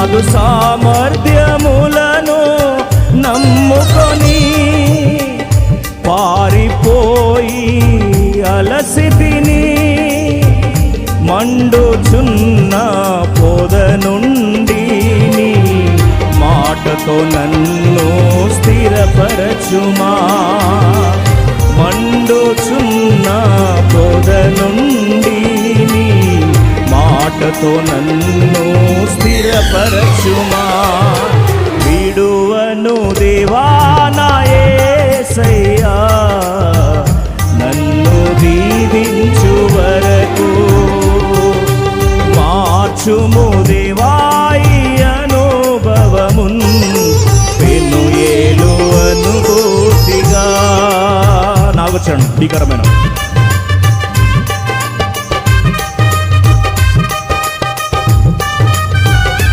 నాదు సామర్థ్యములను నమ్ముకొని పారిపోయి అలసితిని. మండుచున్న పొద నుండి నీ మాటతో నన్ను స్థిరపరచుమా. మండుచున్న పొద నుండి నీ మాటతో నన్ను స్థిరపరచుమా. విడువను దేవా నా యేసయ్యా, నన్ను దీవించు వరకు. మార్చుము దేవా ఈ అనుభవమున్ పెను ఏలు అనుభూతిగా. నాగొచ్చాడు భీకరమైన